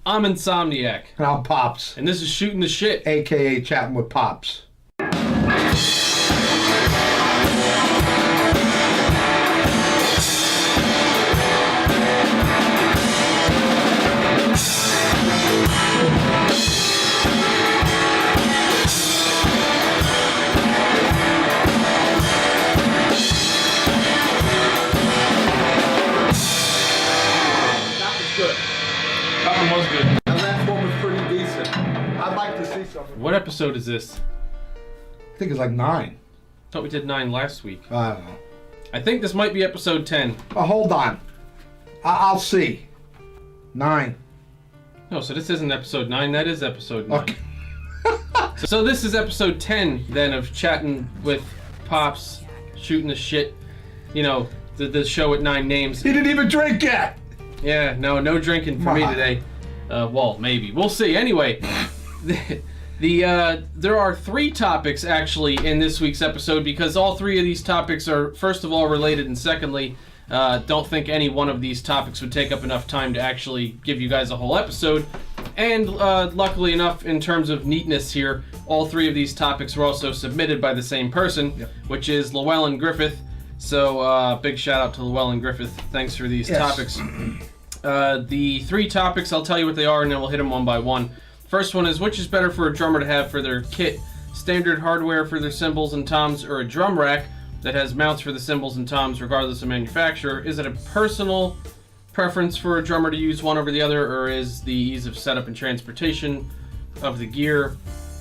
I'm Insomniac. And I'm Pops. And this is Shooting the Shit. a.k.a. Chatting with Pops. Was good. And that one was pretty decent. I'd like to see something. What episode is this? I think it's like 9. Thought we did 9 last week. I don't know. I think this might be episode 10. Hold on. I'll see. 9. No, so this isn't episode 9. That is episode 9. Okay. So this is episode 10 then of Chatting with Pops, Shooting the Shit. You know, the show with 9 names. He didn't even drink yet. Yeah, no drinking for me today. Well, maybe. We'll see. Anyway, there are 3 topics actually in this week's episode because all 3 of these topics are, first of all, related, and secondly, don't think any one of these topics would take up enough time to actually give you guys a whole episode. And luckily enough, in terms of neatness here, all 3 of these topics were also submitted by the same person, which is Llewellyn Griffith. So big shout out to Llewellyn Griffith. Thanks for these topics. The 3 topics, I'll tell you what they are, and then we'll hit them one by one. First one is, which is better for a drummer to have for their kit? Standard hardware for their cymbals and toms, or a drum rack that has mounts for the cymbals and toms regardless of manufacturer? Is it a personal preference for a drummer to use one over the other, or is the ease of setup and transportation of the gear?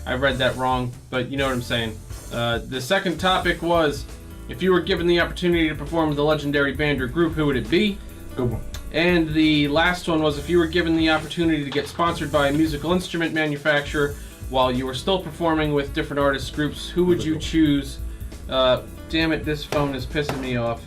I read that wrong, but you know what I'm saying. The second topic was, if you were given the opportunity to perform with a legendary band or group, who would it be? Good one. And the last one was, if you were given the opportunity to get sponsored by a musical instrument manufacturer while you were still performing with different artist groups, who would you choose? Damn it, this phone is pissing me off.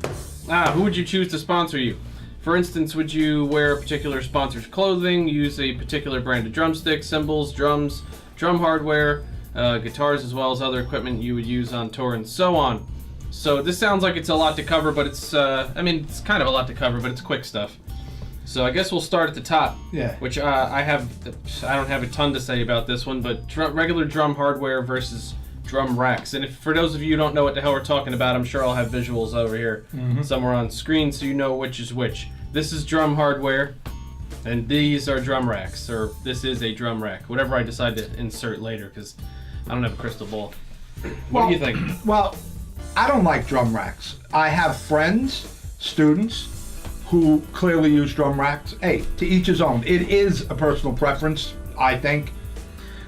Who would you choose to sponsor you? For instance, would you wear a particular sponsor's clothing, use a particular brand of drumsticks, cymbals, drums, drum hardware, guitars, as well as other equipment you would use on tour, and so on. So this sounds like it's a lot to cover, but it's kind of a lot to cover, but it's quick stuff. So I guess we'll start at the top, which I don't have a ton to say about this one, but regular drum hardware versus drum racks. And if for those of you who don't know what the hell we're talking about, I'm sure I'll have visuals over here somewhere on screen so you know which is which. This is drum hardware, and these are drum racks, or this is a drum rack, whatever I decide to insert later, because I don't have a crystal ball. What do you think? Well, I don't like drum racks. I have friends, students, who clearly use drum racks. Hey, to each his own. It is a personal preference, I think.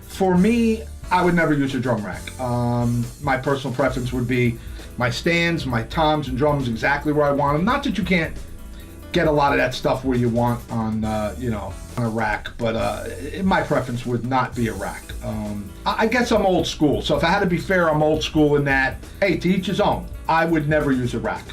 For me, I would never use a drum rack. My personal preference would be my stands, my toms and drums exactly where I want them. Not that you can't get a lot of that stuff where you want on, on a rack, but my preference would not be a rack. I guess I'm old school, so if I had to be fair, I'm old school in that, hey, to each his own. I would never use a rack.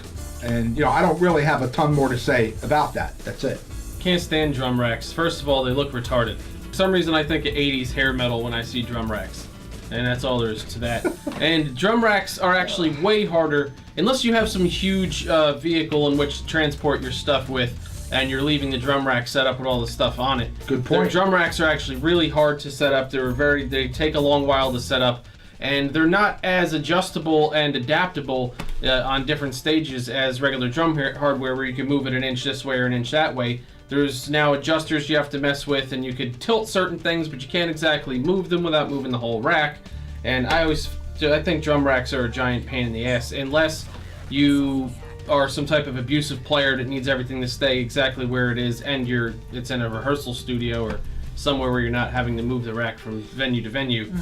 And, I don't really have a ton more to say about that. That's it. Can't stand drum racks. First of all, they look retarded. For some reason, I think of 80s hair metal when I see drum racks. And that's all there is to that. And drum racks are actually way harder, unless you have some huge vehicle in which to transport your stuff with, and you're leaving the drum rack set up with all the stuff on it. Good point. Drum racks are actually really hard to set up. They take a long while to set up. And they're not as adjustable and adaptable on different stages as regular drum hardware, where you can move it an inch this way or an inch that way. There's now adjusters you have to mess with, and you could tilt certain things, but you can't exactly move them without moving the whole rack. And I think drum racks are a giant pain in the ass, unless you are some type of abusive player that needs everything to stay exactly where it is, and it's in a rehearsal studio or somewhere where you're not having to move the rack from venue to venue.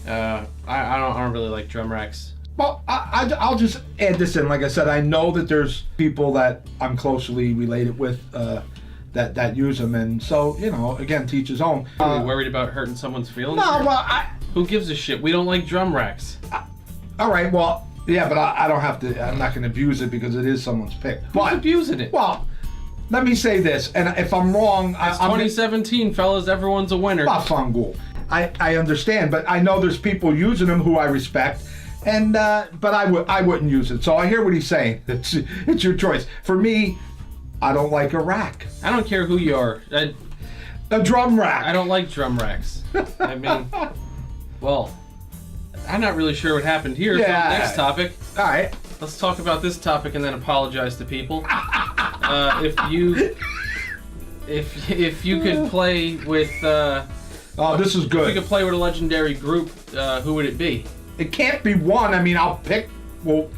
I don't really like drum racks. Well, I'll just add this in. Like I said, I know that there's people that I'm closely related with that use them, and so again, to each his own. Are you worried about hurting someone's feelings? No, well, who gives a shit? We don't like drum racks. All right, well, yeah, but I don't have to. I'm not going to abuse it because it is someone's pick. Who's abusing it? Well, let me say this, and if I'm wrong, it's 2017, fellas. Everyone's a winner. Fangul. I understand, but I know there's people using them who I respect, and but I wouldn't use it. So I hear what he's saying. It's your choice. For me, I don't like a rack. I don't care who you are. A drum rack. I don't like drum racks. I mean, well, I'm not really sure what happened here. Yeah. So next topic. All right. Let's talk about this topic and then apologize to people. If you could play with Oh, this is if good. you could play with a legendary group, who would it be? It can't be one. I mean, I'll pick. We'll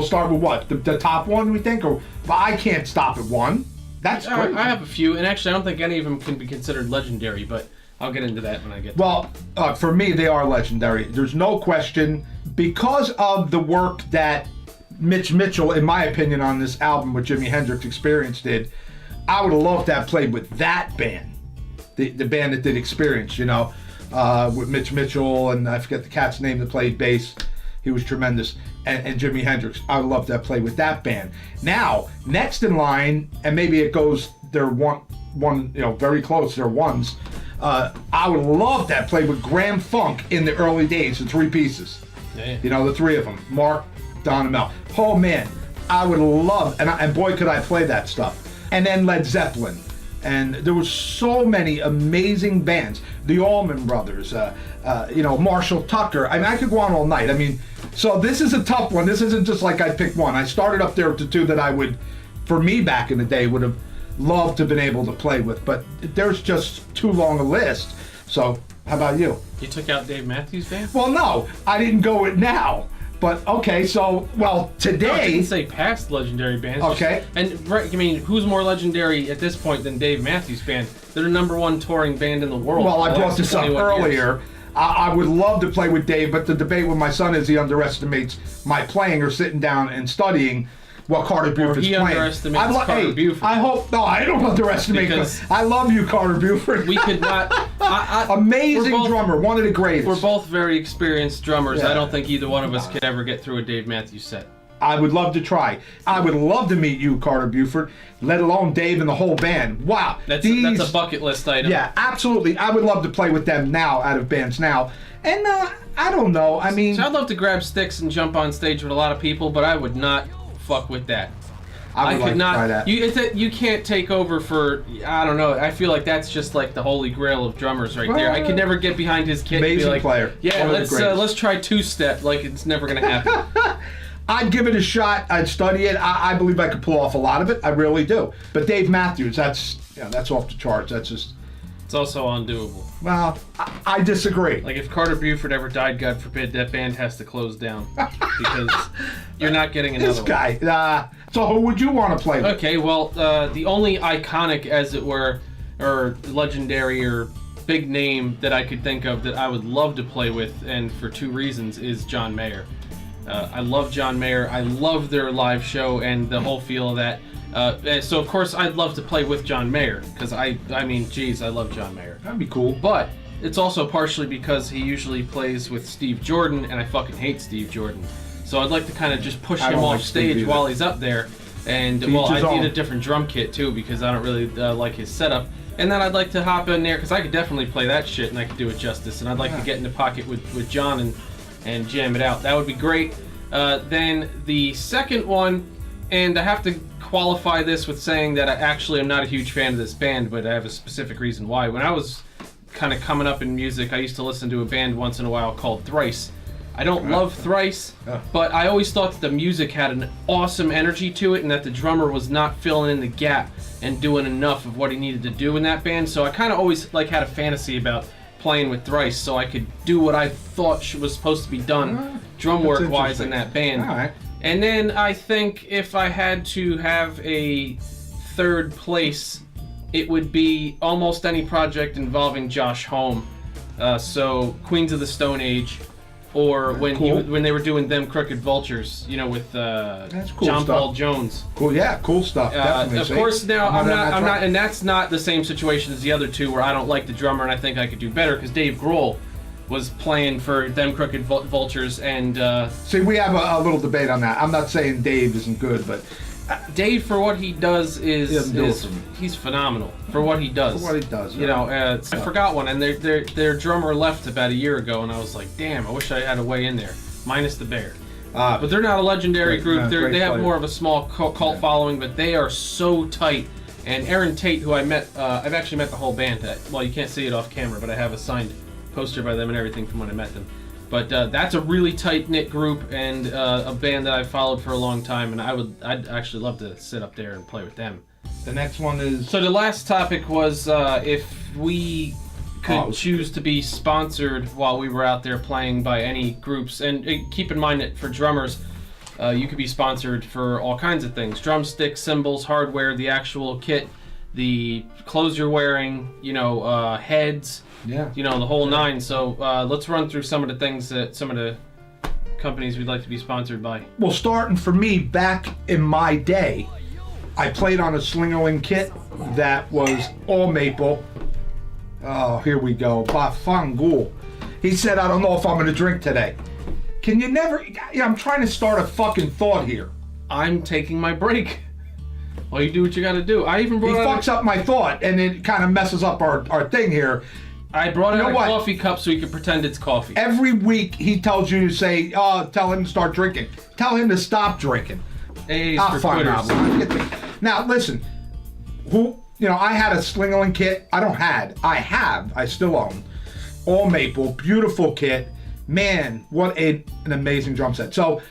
start with what the top one we think, but I can't stop at one. That's great. I have a few, and actually, I don't think any of them can be considered legendary, but I'll get into that when I get. Well, for me, they are legendary. There's no question because of the work that Mitch Mitchell, in my opinion, on this album with Jimi Hendrix Experience did. I would have loved to have played with that band, the band that did Experience. You know, with Mitch Mitchell and I forget the cat's name that played bass. He was tremendous. And Jimi Hendrix. I would love to have played with that band. Now, next in line, and maybe it goes, they're one, very close, they're ones. I would love to have played with Graham Funk in the early days, the three pieces. Yeah. You know, the three of them, Mark, Don, and Mel. Oh man, I would love, and boy could I play that stuff. And then Led Zeppelin. And there were so many amazing bands. The Allman Brothers, Marshall Tucker. I mean, I could go on all night. I mean, so this is a tough one. This isn't just like I picked one. I started up there with the two that I would, for me back in the day, would have loved to have been able to play with. But there's just too long a list. So how about you? You took out Dave Matthews Band? Well, no, I didn't go with now. But okay, so today. No, I didn't say past legendary bands. Okay. I mean, who's more legendary at this point than Dave Matthews Band? They're the #1 touring band in the world. Well, for I the brought last this up 21 earlier. years. I would love to play with Dave, but the debate with my son is he underestimates my playing or sitting down and studying what Carter Buford's he playing. underestimates Carter Buford. I hope, no, I don't underestimate Because I love you, Carter Buford. We could not. Amazing drummer, one of the greatest. We're both very experienced drummers. Yeah. I don't think either one of us could ever get through a Dave Matthews set. I would love to try. I would love to meet you, Carter Buford, let alone Dave and the whole band. Wow. That's a bucket list item. Yeah, absolutely. I would love to play with them now, out of bands now. And I don't know. I mean, So I'd love to grab sticks and jump on stage with a lot of people, but I would not fuck with that. I would like could not. to try that. You can't take over for. I don't know. I feel like that's just like the holy grail of drummers right there. I could never get behind his kit. Amazing and be like, player. Yeah, One of the greatest. let's try two-step. Like it's never gonna happen. I'd give it a shot. I'd study it. I believe I could pull off a lot of it. I really do. But Dave Matthews, that's off the charts. That's just. It's also undoable. Well, I disagree. Like if Carter Buford ever died, God forbid, that band has to close down because you're not getting another This guy. So who would you want to play with? Okay, well, the only iconic, as it were, or legendary or big name that I could think of that I would love to play with, and for two reasons, is John Mayer. I love John Mayer. I love their live show and the whole feel of that. So of course I'd love to play with John Mayer because I mean, geez, I love John Mayer. That'd be cool. But it's also partially because he usually plays with Steve Jordan, and I fucking hate Steve Jordan. So I'd like to kind of just push I him don't off like Steve stage either. while he's up there. And To each well, his I need own. a different drum kit too because I don't really like his setup. And then I'd like to hop in there because I could definitely play that shit and I could do it justice. And I'd like to get in the pocket with John and jam it out. That would be great. Then the second one, and I have to qualify this with saying that I actually am not a huge fan of this band, but I have a specific reason why. When I was kind of coming up in music, I used to listen to a band once in a while called Thrice. I don't love Thrice, but I always thought that the music had an awesome energy to it and that the drummer was not filling in the gap and doing enough of what he needed to do in that band. So I kind of always had a fantasy about playing with Thrice so I could do what I thought was supposed to be done drum work wise in that band. All right. And then I think if I had to have a third place, it would be almost any project involving Josh Homme. So Queens of the Stone Age, or when they were doing Them Crooked Vultures, with That's cool John stuff. Paul Jones. Cool. Yeah, cool stuff. Definitely. Of See? course, now I'm on not, and that's not the same situation as the other two where I don't like the drummer and I think I could do better because Dave Grohl was playing for Them Crooked Vultures and See, we have a little debate on that. I'm not saying Dave isn't good, but Dave, for what he does, doesn't do it is for me. he's phenomenal for what he does. For what he does, I forgot one, and their drummer left about a year ago, and I was like, damn, I wish I had a way in there, minus the Bear. But they're not a legendary Great- group. great They have player. more of a small cult following, but they are so tight And Aaron Tate, who I met, I've actually met the whole band. Well, you can't see it off camera, but I have a signed poster by them and everything from when I met them. But that's a really tight-knit group and a band that I've followed for a long time, and I'd actually love to sit up there and play with them. The next one is... So the last topic was if we could choose to be sponsored while we were out there playing by any groups. And keep in mind that for drummers, you could be sponsored for all kinds of things. Drumsticks, cymbals, hardware, the actual kit, the clothes you're wearing, heads, the whole nine. So let's run through some of the things that some of the companies we'd like to be sponsored by. Well, starting for me, back in my day, I played on a Slingerland kit that was all maple. Oh, here we go. Bafangul. He said, I don't know if I'm going to drink today. Can you never... I'm trying to start a fucking thought here. I'm taking my break. Well, you do what you got to do. I even brought He fucks up my thought, and it kind of messes up our thing here. I brought out a coffee cup so you could pretend it's coffee. Every week, he tells you to say, tell him to start drinking. Tell him to stop drinking. A's for quitters. Now, listen. I had a Slingerland kit. I still own. All maple, beautiful kit. Man, what an amazing drum set. So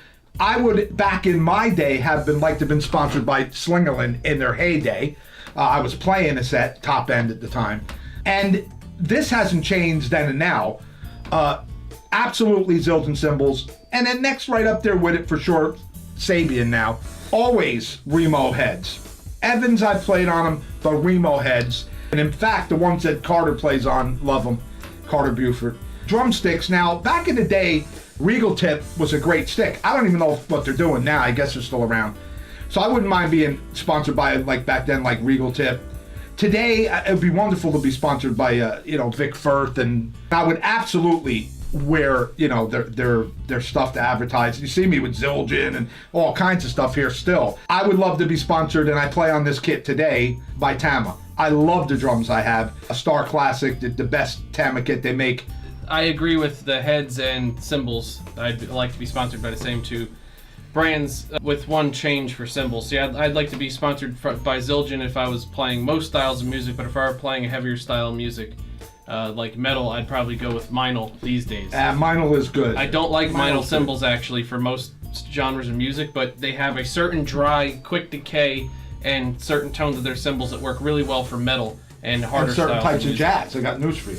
I would, back in my day, have been sponsored by Slingerland in their heyday. I was playing a set, top end at the time. And this hasn't changed then and now. Absolutely Zildjian cymbals. And then next right up there with it for sure, Sabian now. Always Remo heads. Evans, I played on them, the Remo heads. And in fact, the ones that Carter plays on, love them. Carter Buford. Drumsticks, now, back in the day, Regal Tip was a great stick. I don't even know what they're doing now. I guess they're still around. So I wouldn't mind being sponsored by, like back then, like Regal Tip. Today, it would be wonderful to be sponsored by, Vic Firth, and I would absolutely wear, their stuff to advertise. You see me with Zildjian and all kinds of stuff here still. I would love to be sponsored, and I play on this kit today by Tama. I love the drums I have. A Star Classic, the best Tama kit they make. I agree with the heads and cymbals. I'd like to be sponsored by the same two brands with one change for cymbals. See, I'd like to be sponsored by Zildjian if I was playing most styles of music, but if I were playing a heavier style of music, like metal, I'd probably go with Meinl these days. Meinl is good. I don't like Meinl cymbals actually for most genres of music, but they have a certain dry, quick decay, and certain tones of their cymbals that work really well for metal and harder and certain styles types of jazz. I got news for you.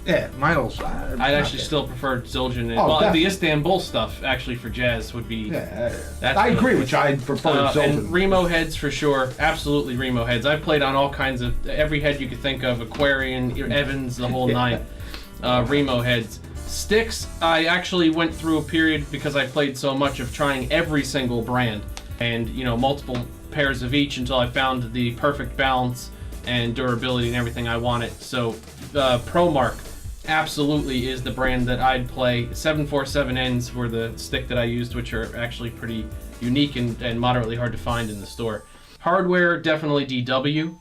Yeah, Meinl's. I'd actually still prefer Zildjian. The Istanbul stuff actually for jazz would be. I agree with you. I prefer Zildjian. And Remo heads for sure. Absolutely Remo heads. I've played on all kinds of every head you could think of. Aquarian, Evans, the whole nine. Remo heads. Sticks. I actually went through a period because I played so much of trying every single brand and multiple pairs of each until I found the perfect balance and durability and everything I wanted. So ProMark absolutely is the brand that I'd play. 747Ns were the stick that I used, which are actually pretty unique and moderately hard to find in the store. Hardware, definitely DW.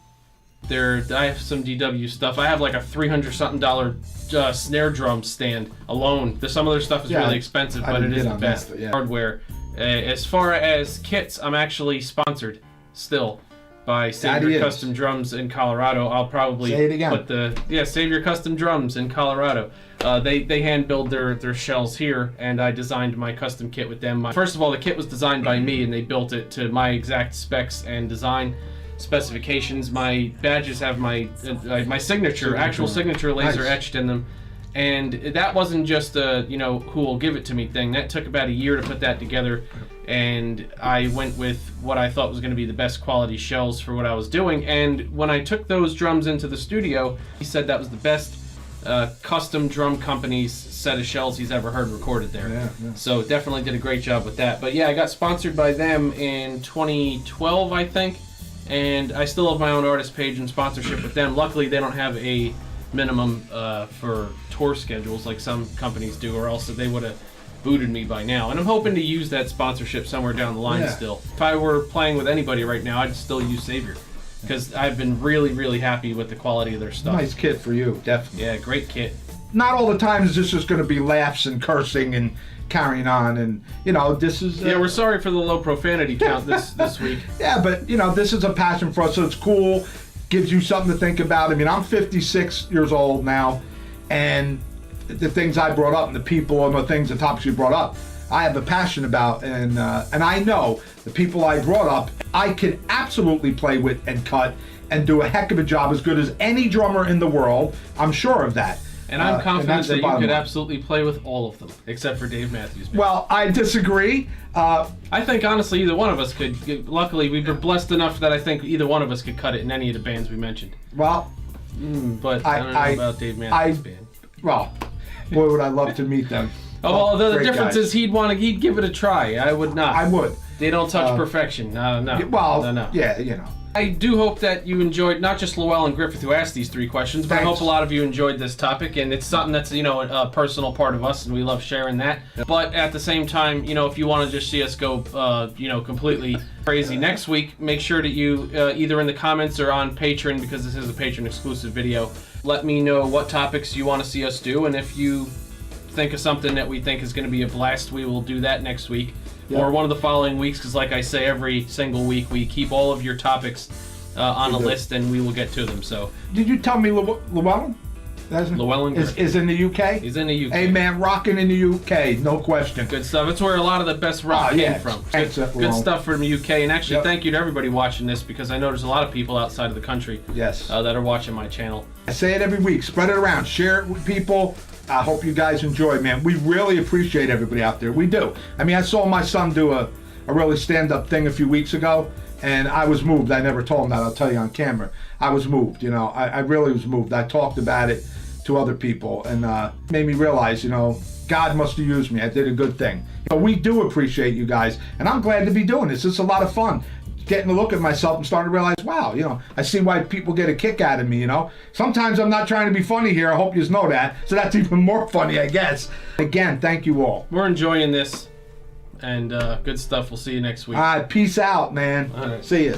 I have some DW stuff. I have like a $300-something snare drum stand alone. Some of their stuff is really expensive, but it is the best hardware. As far as kits, I'm actually sponsored still by Savior Custom Drums in Colorado. I'll probably put Savior Custom Drums in Colorado. They hand build their shells here, and I designed my custom kit with them. First of all, the kit was designed by me, and they built it to my exact specs and design specifications. My badges have my signature, actual signature laser etched in them. And that wasn't just a, who will give it to me thing. That took about a year to put that together. And I went with what I thought was going to be the best quality shells for what I was doing. And when I took those drums into the studio, he said that was the best custom drum company's set of shells he's ever heard recorded there. So definitely did a great job with that. But yeah, I got sponsored by them in 2012, I think. And I still have my own artist page and sponsorship with them. Luckily, they don't have a minimum for tour schedules like some companies do, or else they would have booted me by now. And I'm hoping to use that sponsorship somewhere down the line still. If I were playing with anybody right now, I'd still use Savior because I've been really, really happy with the quality of their stuff. Nice kit for you, definitely. Yeah, great kit. not all the time is this just going to be laughs and cursing and carrying on, and this is Yeah, we're sorry for the low profanity count this week. yeah, but this is a passion for us, so it's cool, gives you something to think about. I mean, I'm 56 years old now, and the things I brought up and the people and the topics you brought up, I have a passion about, and I know the people I brought up, I can absolutely play with and cut and do a heck of a job, as good as any drummer in the world. I'm sure of that. And I'm confident that's that the you bottom could line. absolutely play with all of them, except for Dave Matthews Band. Well, I disagree. I think honestly either one of us could. Luckily, we were blessed enough that I think either one of us could cut it in any of the bands we mentioned. Well, But I don't know about Dave Matthews Band. well, boy, would I love to meet them. Oh, well, the Great difference guys. is he'd give it a try. I would not. I would. They don't touch perfection. No. Well, no. yeah, I do hope that you enjoyed, not just Llewellyn Griffith who asked these 3 questions, but I Thanks. hope a lot of you enjoyed this topic, and it's something that's, a personal part of us, and we love sharing that. But at the same time, if you want to just see us go, completely crazy next week, make sure that you, either in the comments or on Patreon, because this is a Patreon exclusive video, let me know what topics you want to see us do, and if you think of something that we think is going to be a blast, we will do that next week. Yep. Or one of the following weeks, because like I say, every single week we keep all of your topics on a list, and we will get to them. So Did you tell me Llewellyn? Llewellyn is in the UK? he's in the UK. Hey man, rocking in the UK, no question. Good stuff. That's where a lot of the best rock Oh, yeah. came from. Thanks, Good Llewellyn. stuff from the UK. And actually, Yep. thank you to everybody watching this, because I know there's a lot of people outside of the country Yes. that are watching my channel. I say it every week. Spread it around. Share it with people. I hope you guys enjoy, man. We really appreciate everybody out there. We do. I mean, I saw my son do a really stand-up thing a few weeks ago, and I was moved. I never told him that. I'll tell you on camera. I was moved. I really was moved. I talked about it to other people, and made me realize, God must have used me. I did a good thing. But we do appreciate you guys, and I'm glad to be doing this. It's a lot of fun. Getting to look at myself and starting to realize, wow, I see why people get a kick out of me, Sometimes I'm not trying to be funny here. I hope you know that. So that's even more funny, I guess. Again, thank you all. We're enjoying this, and good stuff. We'll see you next week. All right, peace out, man. All right. See you.